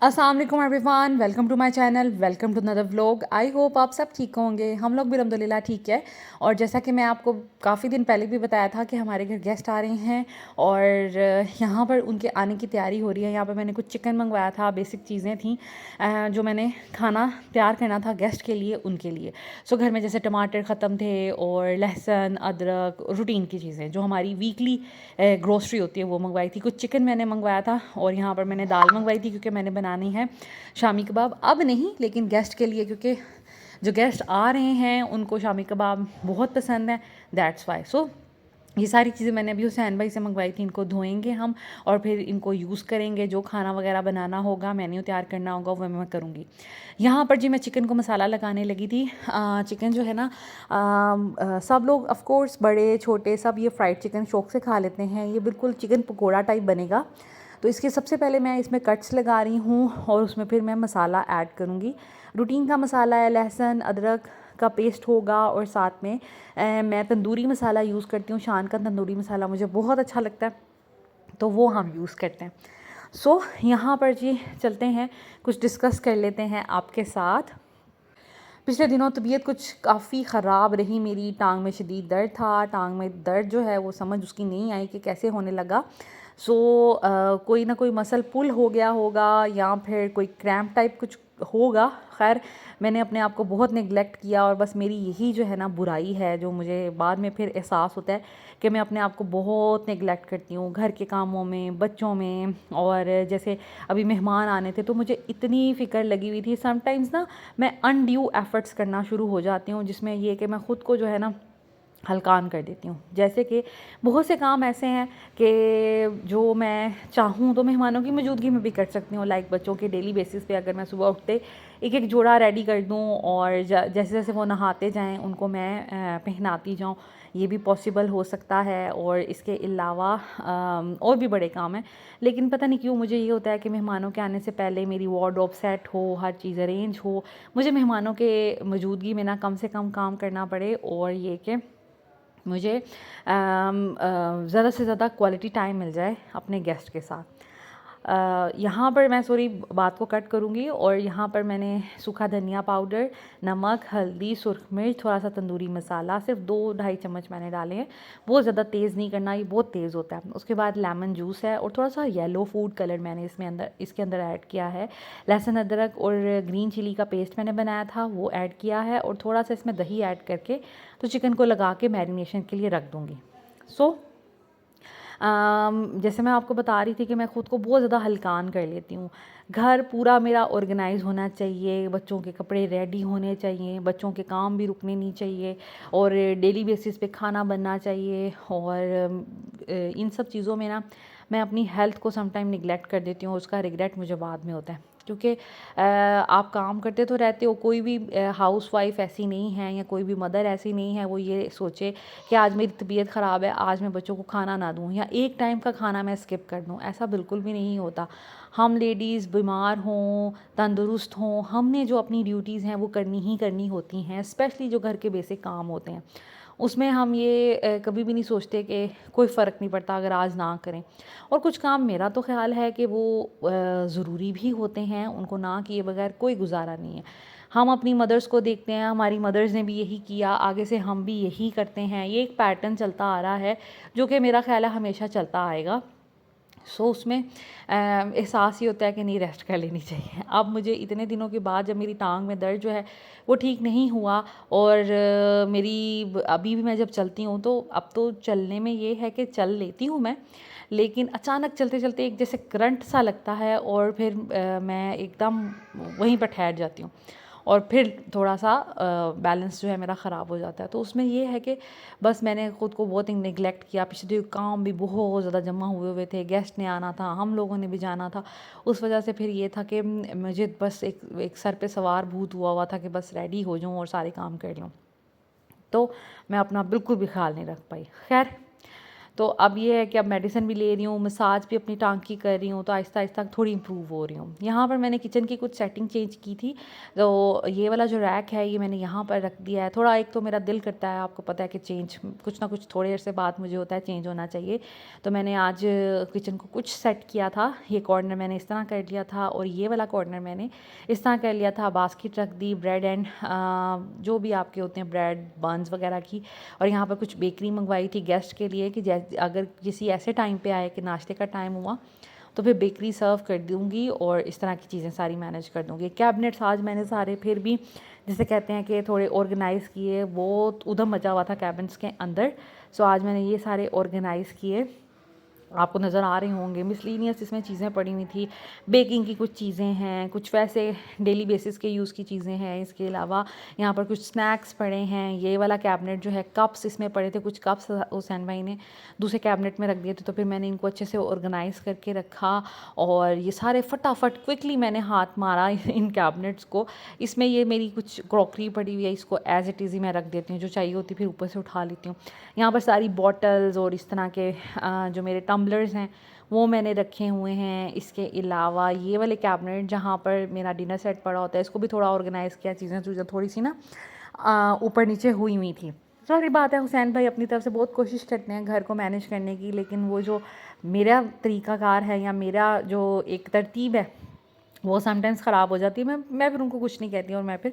अस्सलाम वालेकुम everyone, welcome to my channel, welcome to another vlog. I hope आप सब ठीक होंगे। हम लोग भी अल्हम्दुलिल्लाह ठीक है। और जैसा कि मैं आपको काफ़ी दिन पहले भी बताया था कि हमारे घर गेस्ट आ रहे हैं और यहाँ पर उनके आने की तैयारी हो रही है। यहाँ पर मैंने कुछ चिकन मंगवाया था, बेसिक चीज़ें थी जो मैंने खाना तैयार करना था गेस्ट के लिए, उनके लिए। सो घर में जैसे टमाटर ख़त्म थे और लहसुन, अदरक, रूटीन की चीज़ें जो हमारी वीकली ग्रोसरी होती है वो मंगवाई थी। कुछ चिकन मैंने मंगवाया था और यहाँ पर मैंने दाल मंगवाई थी क्योंकि मैंने बनानी है शामी कबाब। अब नहीं, लेकिन गेस्ट के लिए, क्योंकि जो गेस्ट आ रहे हैं उनको शामी कबाब बहुत पसंद है, दैट्स वाई। सो ये सारी चीज़ें मैंने अभी हुसैन भाई से मंगवाई थी। इनको धोएंगे हम और फिर इनको यूज़ करेंगे। जो खाना वगैरह बनाना होगा, मेन्यू तैयार करना होगा, वो मैं करूँगी। यहाँ पर जी मैं चिकन को मसाला लगाने लगी थी। चिकन जो है ना, सब लोग ऑफ कोर्स, बड़े छोटे सब ये फ्राइड चिकन शौक से खा लेते हैं। ये बिल्कुल चिकन पकोड़ा टाइप बनेगा। तो इसके सबसे पहले मैं इसमें कट्स लगा रही हूँ और उसमें फिर मैं मसाला ऐड करूँगी। रूटीन का मसाला है, लहसुन अदरक का पेस्ट होगा और साथ में मैं तंदूरी मसाला यूज़ करती हूँ। शान का तंदूरी मसाला मुझे बहुत अच्छा लगता है, तो वो हम यूज़ करते हैं। सो यहाँ पर जी चलते हैं, कुछ डिस्कस कर लेते हैं आपके साथ। पिछले दिनों तबीयत कुछ काफ़ी ख़राब रही मेरी। टांग में शदीद दर्द था। टांग में दर्द जो है वो समझ उसकी नहीं आई कि कैसे होने लगा। सो कोई ना कोई मसल पुल हो गया होगा या फिर कोई क्रैम्प टाइप कुछ होगा। खैर, मैंने अपने आप को बहुत नेग्लेक्ट किया और बस मेरी यही जो है ना बुराई है, जो मुझे बाद में फिर एहसास होता है कि मैं अपने आप को बहुत नेग्लेक्ट करती हूँ घर के कामों में, बच्चों में। और जैसे अभी मेहमान आने थे तो मुझे इतनी फ़िक्र लगी हुई थी। समटाइम्स ना मैं अनड्यू एफ़र्ट्स करना शुरू हो जाती हूँ, जिसमें ये कि मैं ख़ुद को जो है ना हल्कान कर देती हूँ। जैसे कि बहुत से काम ऐसे हैं कि जो मैं चाहूँ तो मेहमानों की मौजूदगी में भी कर सकती हूँ। लाइक बच्चों के डेली बेसिस पे अगर मैं सुबह उठते एक एक जोड़ा रेडी कर दूँ और जैसे जैसे वो नहाते जाएं उनको मैं पहनाती जाऊँ, ये भी पॉसिबल हो सकता है। और इसके अलावा और भी बड़े काम हैं, लेकिन पता नहीं क्यों मुझे ये होता है कि मेहमानों के आने से पहले मेरी वार्डरोब सेट हो, हर चीज़ अरेंज हो, मुझे मेहमानों के मौजूदगी में ना कम से कम काम करना पड़े और ये कि मुझे ज़्यादा से ज़्यादा क्वालिटी टाइम मिल जाए अपने गेस्ट के साथ। यहाँ पर मैं सॉरी बात को कट करूँगी और यहाँ पर मैंने सूखा धनिया पाउडर, नमक, हल्दी, सुरख मिर्च, थोड़ा सा तंदूरी मसाला, सिर्फ 2-2.5 चम्मच मैंने डाले हैं। बहुत ज़्यादा तेज़ नहीं करना, ये बहुत तेज़ होता है। उसके बाद लेमन जूस है और थोड़ा सा येलो फूड कलर मैंने इसके अंदर ऐड किया है। लहसुन अदरक और ग्रीन चिली का पेस्ट मैंने बनाया था, वो ऐड किया है और थोड़ा सा इसमें दही ऐड करके तो चिकन को लगा के मैरिनेशन के लिए रख दूँगी। सो जैसे मैं आपको बता रही थी कि मैं ख़ुद को बहुत ज़्यादा हल्कान कर लेती हूँ। घर पूरा मेरा ऑर्गेनाइज़ होना चाहिए, बच्चों के कपड़े रेडी होने चाहिए, बच्चों के काम भी रुकने नहीं चाहिए और डेली बेसिस पे खाना बनना चाहिए। और इन सब चीज़ों में ना मैं अपनी हेल्थ को समटाइम निगलेक्ट कर देती हूँ। उसका रिग्रेट मुझे बाद में होता है, क्योंकि आप काम करते तो रहते हो। कोई भी हाउसवाइफ ऐसी नहीं है या कोई भी मदर ऐसी नहीं है वो ये सोचे कि आज मेरी तबीयत ख़राब है, आज मैं बच्चों को खाना ना दूँ या एक टाइम का खाना मैं स्किप कर दूँ। ऐसा बिल्कुल भी नहीं होता। हम लेडीज़ बीमार हों, तंदुरुस्त हों, हमने जो अपनी ड्यूटीज़ हैं वो करनी ही करनी होती हैं। स्पेशली जो घर के बेसिक काम होते हैं उसमें हम ये कभी भी नहीं सोचते कि कोई फ़र्क नहीं पड़ता अगर आज ना करें। और कुछ काम मेरा तो ख़्याल है कि वो ज़रूरी भी होते हैं, उनको ना किए बगैर कोई गुजारा नहीं है। हम अपनी मदर्स को देखते हैं, हमारी मदर्स ने भी यही किया, आगे से हम भी यही करते हैं। ये एक पैटर्न चलता आ रहा है जो कि मेरा ख़्याल है हमेशा चलता आएगा। सो उसमें एहसास ही होता है कि नहीं, रेस्ट कर लेनी चाहिए। अब मुझे इतने दिनों के बाद जब मेरी टांग में दर्द जो है वो ठीक नहीं हुआ और अभी भी मैं जब चलती हूँ तो अब तो चलने में ये है कि चल लेती हूँ मैं, लेकिन अचानक चलते चलते एक जैसे करंट सा लगता है और फिर मैं एकदम वहीं पर ठहर जाती हूँ और फिर थोड़ा सा बैलेंस जो है मेरा ख़राब हो जाता है। तो उसमें ये है कि बस मैंने ख़ुद को बहुत ही निगलेक्ट किया। पिछले काम भी बहुत ज़्यादा जमा हुए हुए थे, गेस्ट ने आना था, हम लोगों ने भी जाना था। उस वजह से फिर ये था कि मुझे बस एक सर पे सवार भूत हुआ हुआ था कि बस रेडी हो जाऊँ और सारे काम कर लूँ। तो मैं अपना बिल्कुल भी ख्याल नहीं रख पाई। खैर, तो अब ये है कि अब मेडिसिन भी ले रही हूँ, मसाज भी अपनी टांग की कर रही हूँ, तो आहिस्ता आहिस्ता थोड़ी इम्प्रूव हो रही हूँ। यहाँ पर मैंने किचन की कुछ सेटिंग चेंज की थी, तो ये वाला जो रैक है ये मैंने यहाँ पर रख दिया है। थोड़ा एक तो मेरा दिल करता है, आपको पता है कि चेंज कुछ ना कुछ थोड़े से बाद मुझे होता है चेंज होना चाहिए। तो मैंने आज किचन को कुछ सेट किया था। ये कॉर्नर मैंने इस तरह कर लिया था और ये वाला कॉर्नर मैंने इस तरह कर लिया था। बास्केट रख दी ब्रेड एंड जो भी आपके होते हैं ब्रेड बंस वगैरह की, और यहाँ पर कुछ बेकरी मंगवाई थी गेस्ट के लिए कि जैसे अगर किसी ऐसे टाइम पे आए कि नाश्ते का टाइम हुआ तो फिर बेकरी सर्व कर दूँगी और इस तरह की चीज़ें सारी मैनेज कर दूँगी। कैबिनेट्स आज मैंने सारे फिर भी जिसे कहते हैं कि थोड़े ऑर्गेनाइज़ किए, वो उधम मचा हुआ था कैबिनेट्स के अंदर। सो आज मैंने ये सारे ऑर्गेनाइज़ किए, आपको नज़र आ रहे होंगे। मिसलिनियस इसमें चीज़ें पड़ी हुई थी, बेकिंग की कुछ चीज़ें हैं, कुछ वैसे डेली बेसिस के यूज़ की चीज़ें हैं। इसके अलावा यहाँ पर कुछ स्नैक्स पड़े हैं। ये वाला कैबिनेट जो है, कप्स इसमें पड़े थे, कुछ कप्स हुसैन भाई ने दूसरे कैबिनेट में रख दिए थे, तो फिर मैंने इनको अच्छे से ऑर्गेनाइज़ करके रखा और ये सारे फटाफट क्विकली मैंने हाथ मारा इन कैबिनेट्स को। इसमें ये मेरी कुछ क्रॉकरी पड़ी हुई है, इसको एज़ इट इज़ ही मैं रख देती हूँ, जो चाहिए होती फिर ऊपर से उठा लेती हूँ। यहाँ पर सारी बॉटल्स और इस तरह के जो मेरे टम्बलर्स हैं वो मैंने रखे हुए हैं। इसके अलावा ये वाले कैबिनेट जहाँ पर मेरा डिनर सेट पड़ा होता है, इसको भी थोड़ा ऑर्गेनाइज़ किया। चीज़ें थोड़ी सी ना ऊपर नीचे हुई हुई थी। सारी बात है, हुसैन भाई अपनी तरफ से बहुत कोशिश करते हैं घर को मैनेज करने की, लेकिन वो जो मेरा तरीक़ाकार है या मेरा जो एक तरतीब है वो समटाइम्स ख़राब हो जाती है। मैं फिर उनको कुछ नहीं कहती और मैं फिर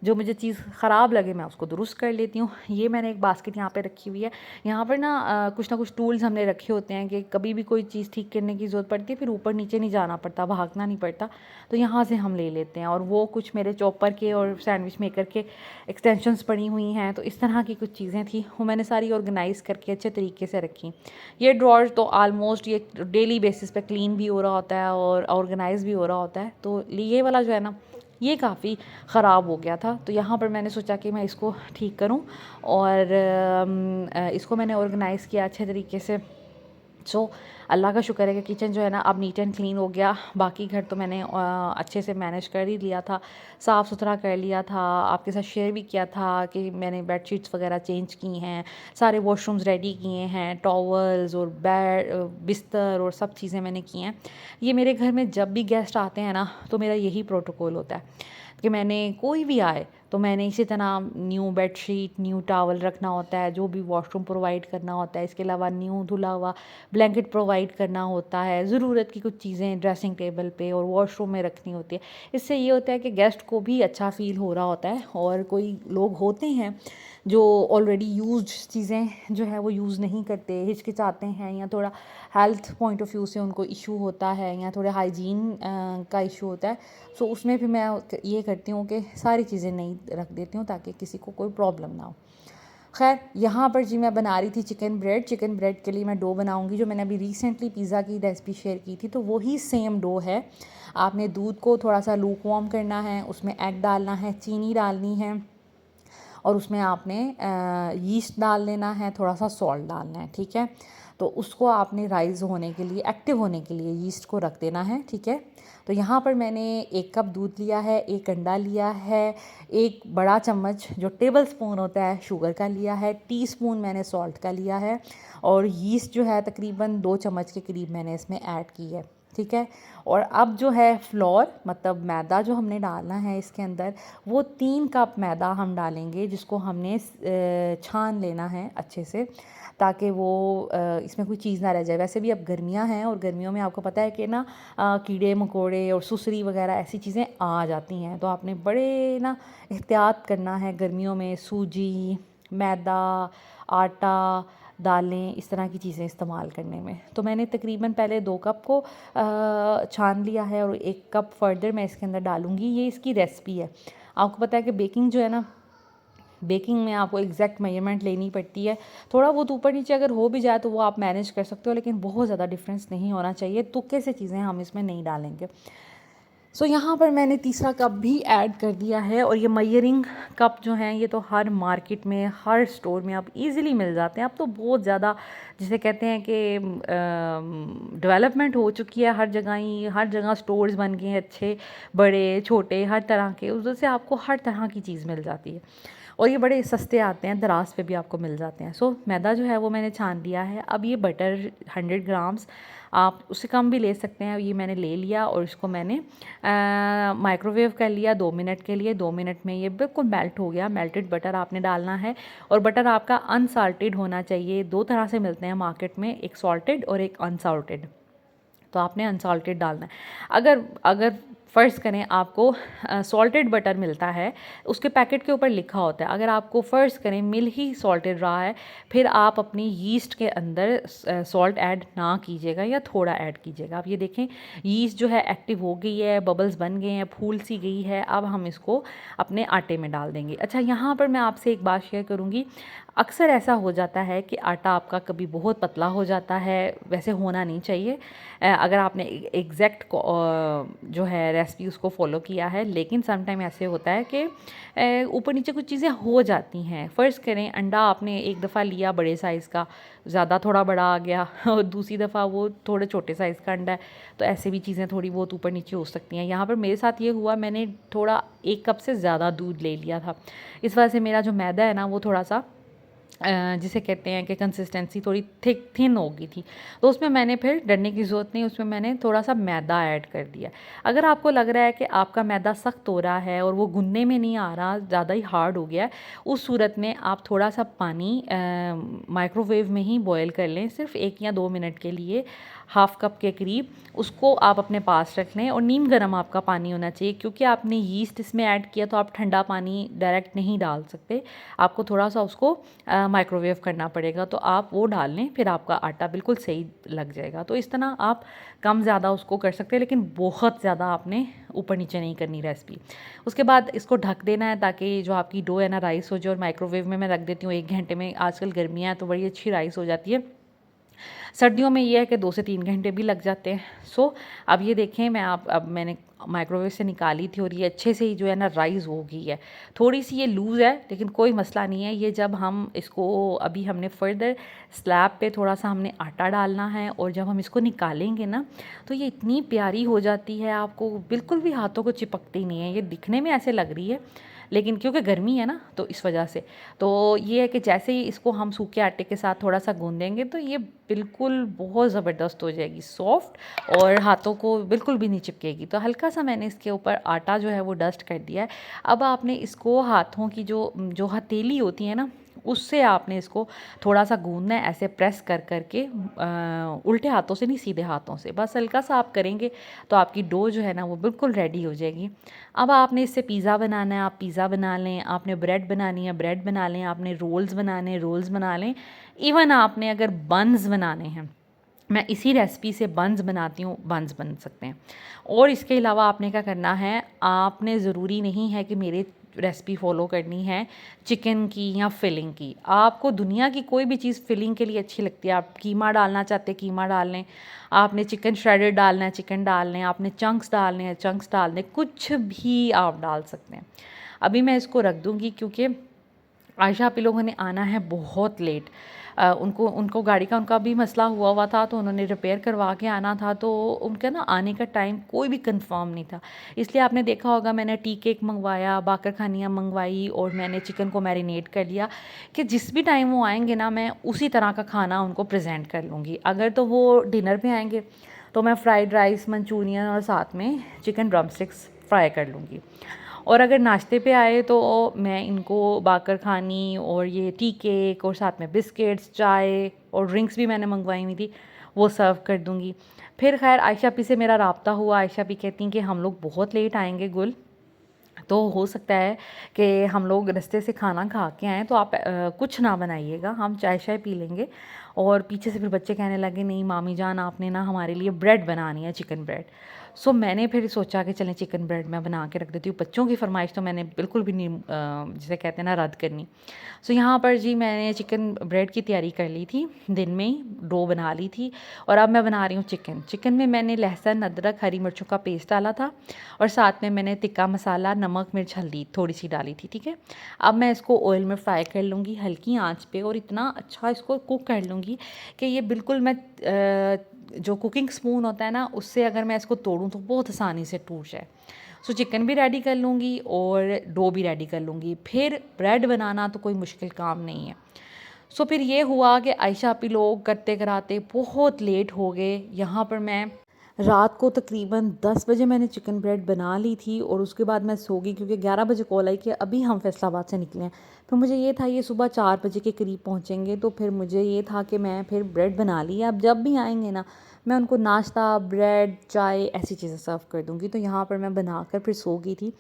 जो मुझे चीज़ ख़राब लगे मैं उसको दुरुस्त कर लेती हूँ। ये मैंने एक बास्केट यहाँ पे रखी हुई है। यहाँ पर ना कुछ ना कुछ टूल्स हमने रखे होते हैं कि कभी भी कोई चीज़ ठीक करने की ज़रूरत पड़ती है, फिर ऊपर नीचे नहीं जाना पड़ता, भागना नहीं पड़ता, तो यहाँ से हम ले लेते हैं। और वो कुछ मेरे चॉपर के और सैंडविच मेकर के एक्सटेंशंस पड़ी हुई हैं, तो इस तरह की कुछ चीज़ें थी, वो मैंने सारी ऑर्गेनाइज़ करके अच्छे तरीके से रखी। ये ड्रॉर तो आलमोस्ट ये डेली बेसिस पे क्लीन भी हो रहा होता है और ऑर्गेनाइज़ भी हो रहा होता है। तो ये वाला जो है ना, ये काफ़ी ख़राब हो गया था, तो यहाँ पर मैंने सोचा कि मैं इसको ठीक करूँ और इसको मैंने ऑर्गेनाइज़ किया अच्छे तरीके से। सो अल्लाह का शुक्र है कि किचन जो है ना अब नीट एंड क्लीन हो गया। बाकी घर तो मैंने अच्छे से मैनेज कर ही लिया था, साफ़ सुथरा कर लिया था। आपके साथ शेयर भी किया था कि मैंने बेडशीट्स वगैरह चेंज की हैं, सारे वॉशरूम्स रेडी किए हैं, टॉवल्स और बेड बिस्तर और सब चीज़ें मैंने की हैं। ये मेरे घर में जब भी गेस्ट आते हैं ना, तो मेरा यही प्रोटोकॉल होता है कि मैंने कोई भी आए तो मैंने इसी तरह न्यू बेडशीट, न्यू टॉवल रखना होता है, जो भी वॉशरूम प्रोवाइड करना होता है। इसके अलावा न्यू धुला हुआ ब्लैंकेट प्रोवाइड करना होता है। ज़रूरत की कुछ चीज़ें ड्रेसिंग टेबल पे और वॉशरूम में रखनी होती है। इससे ये होता है कि गेस्ट को भी अच्छा फ़ील हो रहा होता है। और कोई लोग होते हैं जो ऑलरेडी यूज्ड चीज़ें जो है वो यूज़ नहीं करते, हिचकिचाते हैं, या थोड़ा हेल्थ पॉइंट ऑफ व्यू से उनको इशू होता है, या थोड़े हाइजीन का इशू होता है। सो उसमें भी मैं ये करती हूँ कि सारी चीज़ें नहीं रख देती हूँ ताकि किसी को कोई प्रॉब्लम ना हो। खैर, यहाँ पर जी मैं बना रही थी चिकन ब्रेड के लिए मैं डो बनाऊँगी। जो मैंने अभी रिसेंटली पिज़्ज़ा की रेसिपी शेयर की थी, तो वही सेम डो है। आपने दूध को थोड़ा सा लूक वार्म करना है, उसमें एग डालना है, चीनी डालनी है और उसमें आपने यीस्ट डाल लेना है, थोड़ा सा सॉल्ट डालना है, ठीक है। तो उसको आपने राइज़ होने के लिए, एक्टिव होने के लिए यीस्ट को रख देना है, ठीक है। तो यहाँ पर मैंने 1 कप दूध लिया है, 1 अंडा लिया है, 1 बड़ा चम्मच जो टेबल स्पून होता है शुगर का लिया है, टीस्पून मैंने सॉल्ट का लिया है, और यीस्ट जो है तकरीबन 2 चम्मच के करीब मैंने इसमें ऐड की है, ठीक है। और अब जो है फ्लोर मतलब मैदा जो हमने डालना है इसके अंदर, वो 3 कप मैदा हम डालेंगे, जिसको हमने छान लेना है अच्छे से, ताकि वो इसमें कोई चीज़ ना रह जाए। वैसे भी अब गर्मियां हैं और गर्मियों में आपको पता है कि ना कीड़े मकोड़े और सुसरी वगैरह ऐसी चीज़ें आ जाती हैं, तो आपने बड़े ना एहतियात करना है गर्मियों में। सूजी, मैदा, आटा, दालें, इस तरह की चीज़ें इस्तेमाल करने में। तो मैंने तकरीबन पहले 2 कप को छान लिया है और 1 कप फर्दर मैं इसके अंदर डालूँगी। ये इसकी रेसिपी है। आपको पता है कि बेकिंग जो है ना, बेकिंग में आपको एग्जैक्ट मेजरमेंट लेनी पड़ती है। थोड़ा बहुत ऊपर नीचे अगर हो भी जाए तो वो आप मैनेज कर सकते हो, लेकिन बहुत ज़्यादा डिफरेंस नहीं होना चाहिए। तुक्के से चीज़ें हम इसमें नहीं डालेंगे। सो यहाँ पर मैंने तीसरा कप भी ऐड कर दिया है। और ये मेजरिंग कप जो हैं ये तो हर मार्केट में, हर स्टोर में अब इजीली मिल जाते हैं। अब तो बहुत ज़्यादा जिसे कहते हैं कि डेवलपमेंट हो चुकी है हर जगह ही, हर जगह स्टोर्स बन गए हैं अच्छे बड़े छोटे हर तरह के, उधर से आपको हर तरह की चीज़ मिल जाती है। और ये बड़े सस्ते आते हैं, दराज पे भी आपको मिल जाते हैं। सो मैदा जो है वो मैंने छान लिया है। अब ये बटर 100 ग्राम्स, आप उससे कम भी ले सकते हैं, ये मैंने ले लिया और इसको मैंने माइक्रोवेव कर लिया 2 मिनट के लिए। 2 मिनट में ये बिल्कुल मेल्ट हो गया। मेल्टेड बटर आपने डालना है और बटर आपका अनसाल्टेड होना चाहिए। 2 तरह से मिलते हैं मार्केट में, एक सॉल्टेड और एक अनसाल्टेड, तो आपने अनसाल्टेड डालना है। अगर अगर फ़र्ज़ करें आपको सॉल्टेड बटर मिलता है, उसके पैकेट के ऊपर लिखा होता है, अगर आपको फ़र्ज़ करें मिल ही सॉल्टेड रहा है, फिर आप अपनी यीस्ट के अंदर सॉल्ट ऐड ना कीजिएगा या थोड़ा ऐड कीजिएगा। आप ये देखें यीस्ट जो है एक्टिव हो गई है, बबल्स बन गए हैं, फूल सी गई है। अब हम इसको अपने आटे में डाल देंगे। अच्छा, यहाँ पर मैं आपसे एक बात शेयर करूँगी। अक्सर ऐसा हो जाता है कि आटा आपका कभी बहुत पतला हो जाता है, वैसे होना नहीं चाहिए अगर आपने एग्जैक्ट जो है रेसिपी उसको फॉलो किया है। लेकिन सम टाइम ऐसे होता है कि ऊपर नीचे कुछ चीज़ें हो जाती हैं। फ़र्ज़ करें अंडा आपने एक दफ़ा लिया बड़े साइज़ का, ज़्यादा थोड़ा बड़ा आ गया और दूसरी दफ़ा वो थोड़े छोटे साइज़ का अंडा है, तो ऐसे भी चीज़ें थोड़ी बहुत ऊपर नीचे हो सकती हैं। यहाँ पर मेरे साथ ये हुआ, मैंने थोड़ा 1 कप से ज़्यादा दूध ले लिया था, इस वजह से मेरा जो मैदा है ना वो थोड़ा सा जिसे कहते हैं कि कंसिस्टेंसी थोड़ी थिन हो गई थी। तो उसमें मैंने फिर डरने की ज़रूरत नहीं, उसमें मैंने थोड़ा सा मैदा ऐड कर दिया। अगर आपको लग रहा है कि आपका मैदा सख्त हो रहा है और वो गूंदने में नहीं आ रहा, ज़्यादा ही हार्ड हो गया है, उस सूरत में आप थोड़ा सा पानी माइक्रोवेव में ही बॉयल कर लें, सिर्फ 1 या 2 मिनट के लिए, हाफ़ कप के करीब। उसको आप अपने पास रख लें और नीम गर्म आपका पानी होना चाहिए, क्योंकि आपने यीस्ट इसमें ऐड किया तो आप ठंडा पानी डायरेक्ट नहीं डाल सकते, आपको थोड़ा सा उसको माइक्रोवेव करना पड़ेगा। तो आप वो डाल लें, फिर आपका आटा बिल्कुल सही लग जाएगा। तो इस तरह आप कम ज़्यादा उसको कर सकते हैं, लेकिन बहुत ज़्यादा आपने ऊपर नीचे नहीं करनी रेसिपी। उसके बाद इसको ढक देना है ताकि जो आपकी डो है ना राइस हो जाए। और माइक्रोवेव में मैं रख देती हूँ 1 घंटे में। आजकल गर्मियाँ हैं तो बड़ी अच्छी राइस हो जाती है। सर्दियों में ये है कि 2 से 3 घंटे भी लग जाते हैं। सो अब ये देखें, अब मैंने माइक्रोवेव से निकाली थी और ये अच्छे से ही जो है ना राइज़ हो गई है। थोड़ी सी ये लूज़ है लेकिन कोई मसला नहीं है। ये जब हम इसको अभी हमने फर्दर स्लैब पे थोड़ा सा हमने आटा डालना है और जब हम इसको निकालेंगे ना तो ये इतनी प्यारी हो जाती है, आपको बिल्कुल भी हाथों को चिपकती नहीं है। ये दिखने में ऐसे लग रही है लेकिन क्योंकि गर्मी है ना तो इस वजह से। तो ये है कि जैसे ही इसको हम सूखे आटे के साथ थोड़ा सा गूंदेंगे तो ये बिल्कुल बहुत ज़बरदस्त हो जाएगी, सॉफ्ट, और हाथों को बिल्कुल भी नहीं चिपकेगी। तो हल्का सा मैंने इसके ऊपर आटा जो है वो डस्ट कर दिया है। अब आपने इसको हाथों की जो जो हथेली होती है ना उससे आपने इसको थोड़ा सा गूंदना है, ऐसे प्रेस कर करके, उल्टे हाथों से नहीं, सीधे हाथों से बस हल्का सा आप करेंगे तो आपकी डो जो है ना वो बिल्कुल रेडी हो जाएगी। अब आपने इससे पिज़्ज़ा बनाना है, आप पिज़्ज़ा बना लें, आपने ब्रेड बनानी है ब्रेड बना लें, आपने रोल्स बनाने हैं रोल्स बना लें, इवन आपने अगर बन्स बनाने हैं, मैं इसी रेसिपी से बन्स बनाती हूँ, बन्स बन सकते हैं। और इसके अलावा आपने क्या करना है, आपने ज़रूरी नहीं है कि मेरे रेसिपी फॉलो करनी है चिकन की या फिलिंग की। आपको दुनिया की कोई भी चीज़ फिलिंग के लिए अच्छी लगती है। आप कीमा डालना चाहते हैं कीमा डाल लें, आपने चिकन श्रेडेड डालना है चिकन डाल लें, आपने चंक्स डालने हैं चंक्स डाल दें, कुछ भी आप डाल सकते हैं। अभी मैं इसको रख दूँगी क्योंकि आयशा आप लोगों ने आना है बहुत लेट। उनको गाड़ी का उनका भी मसला हुआ था तो उन्होंने रिपेयर करवा के आना था, तो उनका ना आने का टाइम कोई भी कंफर्म नहीं था। इसलिए आपने देखा होगा मैंने टी केक मंगवाया, बाकर खानियाँ मंगवाई और मैंने चिकन को मैरिनेट कर लिया कि जिस भी टाइम वो आएंगे ना मैं उसी तरह का खाना उनको प्रेजेंट कर लूँगी। अगर तो वो डिनर पे आएंगे तो मैं फ्राइड राइस, मंचूरियन और साथ में चिकन ड्रम स्टिक्स फ्राई कर लूँगी। और अगर नाश्ते पे आए तो मैं इनको बाकर खानी और ये टी केक और साथ में बिस्किट्स, चाय और ड्रिंक्स भी मैंने मंगवाई हुई थी, वो सर्व कर दूँगी। फिर खैर आयशा पी से मेरा राब्ता हुआ। आयशा पी कहती हैं कि हम लोग बहुत लेट आएंगे गुल, तो हो सकता है कि हम लोग रास्ते से खाना खा के आएँ, तो आप कुछ ना बनाइएगा, हम चाय शाय पी लेंगे। और पीछे से फिर बच्चे कहने लगे नहीं मामी जान आपने ना हमारे लिए ब्रेड बनानी है, चिकन ब्रेड। सो मैंने फिर सोचा कि चलें चिकन ब्रेड मैं बना के रख देती हूँ। बच्चों की फरमाइश तो मैंने बिल्कुल भी नहीं जिसे कहते हैं ना रद्द करनी। सो यहाँ पर जी मैंने चिकन ब्रेड की तैयारी कर ली थी, दिन में ही डो बना ली थी। और अब मैं बना रही हूँ चिकन। चिकन में मैंने लहसुन, अदरक, हरी मिर्चों का पेस्ट डाला था और साथ में मैंने तिक्का मसाला, नमक, मिर्च, हल्दी थोड़ी सी डाली थी, ठीक है। अब मैं इसको ऑयल में फ्राई कर लूँगी हल्की आंच पे और इतना अच्छा इसको कुक कर लूँगी कि ये बिल्कुल मैं जो कुकिंग स्पून होता है ना, उससे अगर मैं इसको तोड़ूँ तो बहुत आसानी से टूट जाए। सो चिकन भी रेडी कर लूँगी और डो भी रेडी कर लूँगी। फिर ब्रेड बनाना तो कोई मुश्किल काम नहीं है। सो फिर ये हुआ कि आयशा आपी लोग करते कराते बहुत लेट हो गए। यहाँ पर मैं रात को तकरीबन 10 बजे मैंने चिकन ब्रेड बना ली थी और उसके बाद मैं सो गई, क्योंकि 11 बजे कॉल आई कि अभी हम फैसलाबाद से निकले हैं। फिर मुझे ये था ये सुबह 4 बजे के करीब पहुँचेंगे, तो फिर मुझे ये था कि मैं फिर ब्रेड बना ली। अब जब भी आएंगे ना, मैं उनको नाश्ता, ब्रेड, चाय ऐसी चीज़ें सर्व कर दूँगी। तो यहाँ पर मैं बनाकर फिर सो गई थी।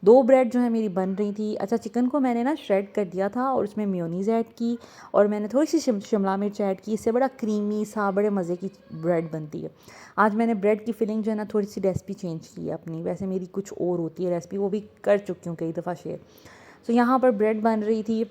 2 ब्रेड जो है मेरी बन रही थी। अच्छा, चिकन को मैंने ना श्रेड कर दिया था और उसमें मेयोनीज़ ऐड की और मैंने थोड़ी सी शिमला मिर्च ऐड की। इससे बड़ा क्रीमी सा बड़े मज़े की ब्रेड बनती है। आज मैंने ब्रेड की फिलिंग जो है ना थोड़ी सी रेसिपी चेंज की है अपनी। वैसे मेरी कुछ और होती है रेसिपी, वो भी कर चुकी हूँ कई दफ़ा शेयर। तो यहाँ पर ब्रेड बन रही थी।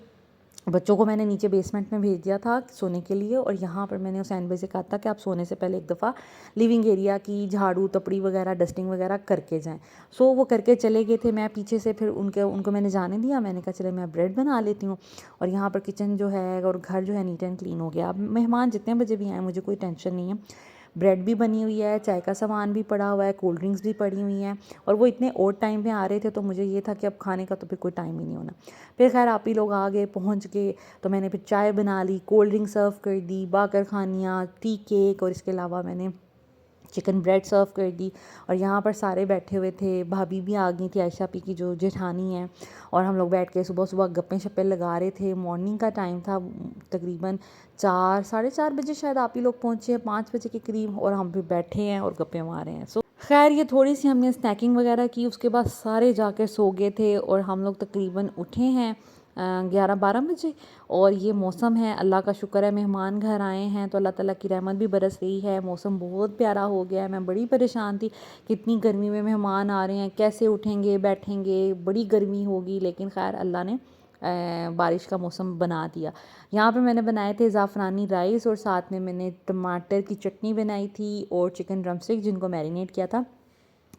बच्चों को मैंने नीचे बेसमेंट में भेज दिया था सोने के लिए और यहाँ पर मैंने हुसैन भाई से कहा था कि आप सोने से पहले एक दफ़ा लिविंग एरिया की झाड़ू तपड़ी वगैरह डस्टिंग वगैरह करके जाएं। सो वो करके चले गए थे। मैं पीछे से फिर उनको मैंने जाने दिया। मैंने कहा चले मैं ब्रेड बना लेती हूँ। और यहाँ पर किचन जो है और घर जो है नीट एंड क्लीन हो गया। अब मेहमान जितने बजे भी आए मुझे कोई टेंशन नहीं है। ब्रेड भी बनी हुई है, चाय का सामान भी पड़ा हुआ है, कोल्ड ड्रिंक्स भी पड़ी हुई हैं। और वो इतने और टाइम पे आ रहे थे तो मुझे ये था कि अब खाने का तो फिर कोई टाइम ही नहीं होना। फिर खैर आप ही लोग आ गए, पहुंच गए, तो मैंने फिर चाय बना ली, कोल्ड ड्रिंक सर्व कर दी, बाकर खानियाँ, टी केक और इसके अलावा मैंने चिकन ब्रेड सर्व कर दी। और यहाँ पर सारे बैठे हुए थे। भाभी भी आ गई थी, आयशा पी की जो जेठानी है। और हम लोग बैठ के सुबह सुबह गप्पे शप्पे लगा रहे थे। मॉर्निंग का टाइम था, तकरीबन 4 साढ़े 4 बजे शायद आप ही लोग पहुँचे, 5 बजे के करीब। और हम भी बैठे हैं और गप्पे मारे हैं। सो खैर ये थोड़ी सी हमने स्नैकिंग वगैरह की, उसके बाद सारे जाके सो गए थे और हम लोग तकरीबन उठे हैं 11-12 बजे। और ये मौसम है, अल्लाह का शुक्र है, मेहमान घर आए हैं तो अल्लाह ताला की रहमत भी बरस रही है। मौसम बहुत प्यारा हो गया है। मैं बड़ी परेशान थी, कितनी गर्मी में मेहमान आ रहे हैं, कैसे उठेंगे बैठेंगे, बड़ी गर्मी होगी। लेकिन खैर अल्लाह ने बारिश का मौसम बना दिया। यहाँ पे मैंने बनाए थे ज़ाफ़रानी राइस और साथ में मैंने टमाटर की चटनी बनाई थी और चिकन ड्रमस्टिक जिनको मैरिनेट किया था।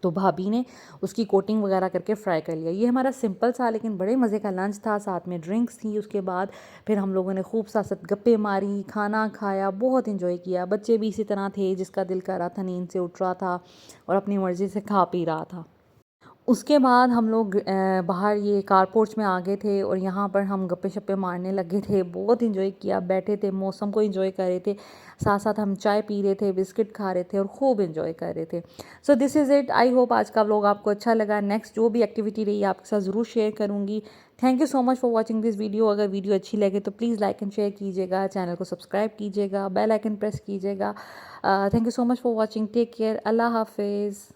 तो भाभी ने उसकी कोटिंग वगैरह करके फ्राई कर लिया। ये हमारा सिंपल सा लेकिन बड़े मज़े का लंच था। साथ में ड्रिंक्स थी। उसके बाद फिर हम लोगों ने खूब साथ साथ गप्पे मारी, खाना खाया, बहुत इन्जॉय किया। बच्चे भी इसी तरह थे, जिसका दिल कर रहा था नींद से उठ रहा था और अपनी मर्ज़ी से खा पी रहा था। उसके बाद हम लोग बाहर ये कार पोर्च में आ गए थे और यहाँ पर हम गप्पे शप्पे मारने लगे थे। बहुत इन्जॉय किया, बैठे थे, मौसम को इन्जॉय कर रहे थे, साथ साथ हम चाय पी रहे थे, बिस्किट खा रहे थे और खूब इन्जॉय कर रहे थे। So this is it. I hope आज का व्लॉग आपको अच्छा लगा। नेक्स्ट जो भी एक्टिविटी रही आपके साथ ज़रूर शेयर करूँगी। Thank you so much for watching this video. अगर वीडियो अच्छी लगे तो प्लीज़ लाइक एंड शेयर कीजिएगा, चैनल को सब्सक्राइब कीजिएगा, बेल आइकन प्रेस कीजिएगा। Thank you so much for watching. Take care. अल्लाह हाफिज़।